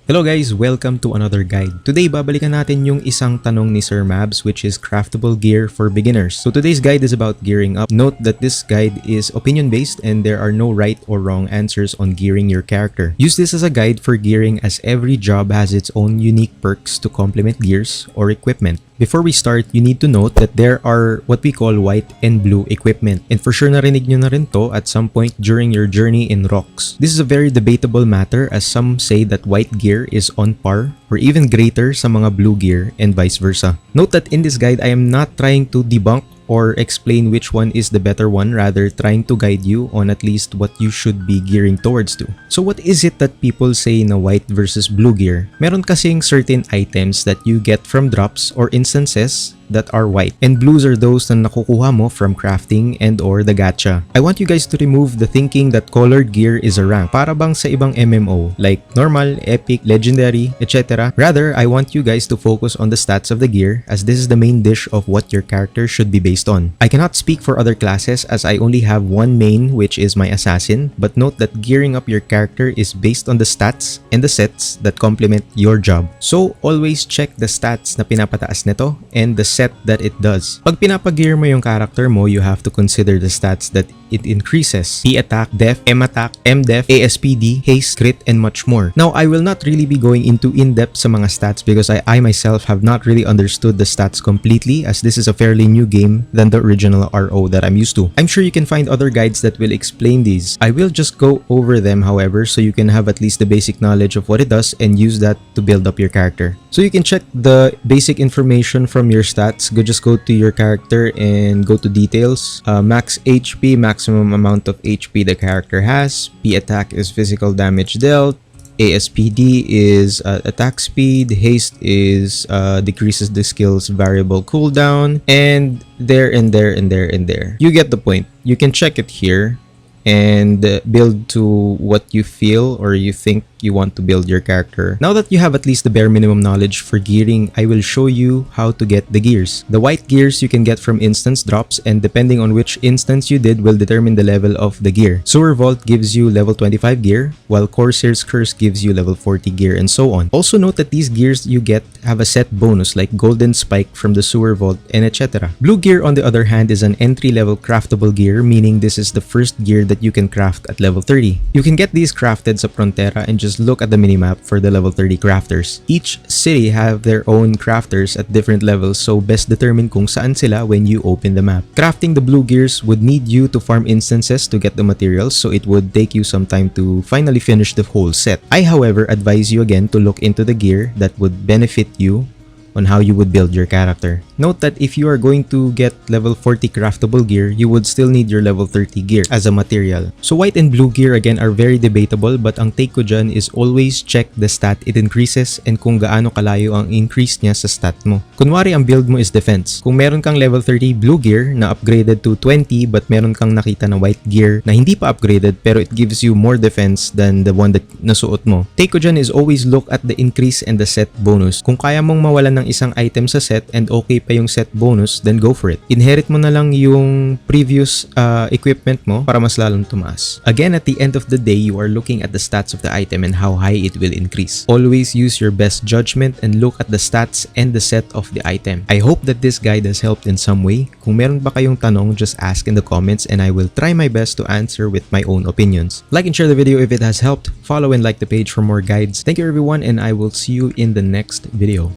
Hello guys! Welcome to another guide. Today, babalikan natin yung isang tanong ni Sir Mabs which is craftable gear for beginners. So today's guide is about gearing up. Note that this guide is opinion-based and there are no right or wrong answers on gearing your character. Use this as a guide for gearing as every job has its own unique perks to complement gears or equipment. Before we start, you need to note that there are what we call white and blue equipment. And for sure narinig nyo na rin to at some point during your journey in Rocks. This is a very debatable matter as some say that white gear is on par or even greater sa mga blue gear and vice versa. Note that in this guide, I am not trying to debunk or explain which one is the better one, rather trying to guide you on at least what you should be gearing towards to. So what is it that people say na white versus blue gear? Meron kasing certain items that you get from drops or instances that are white, and blues are those na nakukuha mo from crafting and or the gacha. I want you guys to remove the thinking that colored gear is a rank, para bang sa ibang MMO like normal, epic, legendary, etc. Rather, I want you guys to focus on the stats of the gear as this is the main dish of what your character should be based on. I cannot speak for other classes as I only have one main, which is my assassin, but note that gearing up your character is based on the stats and the sets that complement your job. So always check the stats na pinapataas nito and the set that it does. Pag pinapag-gear mo yung character mo, you have to consider the stats that it increases: P attack, def, M attack, M def, ASPD, haste, crit, and much more. Now, I will not really be going into in-depth sa mga stats because I myself have not really understood the stats completely as this is a fairly new game than the original RO that I'm used to. I'm sure you can find other guides that will explain these. I will just go over them, however, so you can have at least the basic knowledge of what it does and use that to build up your character. So you can check the basic information from your stats. Just go to your character and go to details. Max HP, maximum amount of HP the character has. P attack is physical damage dealt. ASPD is attack speed. Haste is decreases the skill's variable cooldown. And there. You get the point. You can check it here and build to what you feel or you think you want to build your character. Now that you have at least the bare minimum knowledge for gearing, I will show you how to get the gears. The white gears you can get from instance drops, and depending on which instance you did will determine the level of the gear. Sewer Vault gives you level 25 gear, while Corsair's Curse gives you level 40 gear, and so on. Also note that these gears you get have a set bonus like Golden Spike from the Sewer Vault and etc. Blue gear on the other hand is an entry-level craftable gear, meaning this is the first gear that you can craft at level 30. You can get these crafted sa Frontera and just look at the minimap for the level 30 crafters. Each city have their own crafters at different levels, so best determine kung saan sila when you open the map. Crafting the blue gears would need you to farm instances to get the materials, so it would take you some time to finally finish the whole set. I, however, advise you again to look into the gear that would benefit you on how you would build your character. Note that if you are going to get level 40 craftable gear, you would still need your level 30 gear as a material. So white and blue gear again are very debatable, but ang take ko dyan is always check the stat it increases and kung gaano kalayo ang increase niya sa stat mo. Kunwari ang build mo is defense. Kung meron kang level 30 blue gear na upgraded to 20 but meron kang nakita na white gear na hindi pa upgraded pero it gives you more defense than the one that nasuot mo, take ko dyan is always look at the increase and the set bonus. Kung kaya mong mawalan ng isang item sa set and okay pa yung set bonus, then go for it. Inherit mo na lang yung previous equipment mo para mas lalong tumaas. Again, at the end of the day, you are looking at the stats of the item and how high it will increase. Always use your best judgment and look at the stats and the set of the item. I hope that this guide has helped in some way. Kung meron pa kayong tanong, just ask in the comments and I will try my best to answer with my own opinions. Like and share the video if it has helped. Follow and like the page for more guides. Thank you everyone and I will see you in the next video.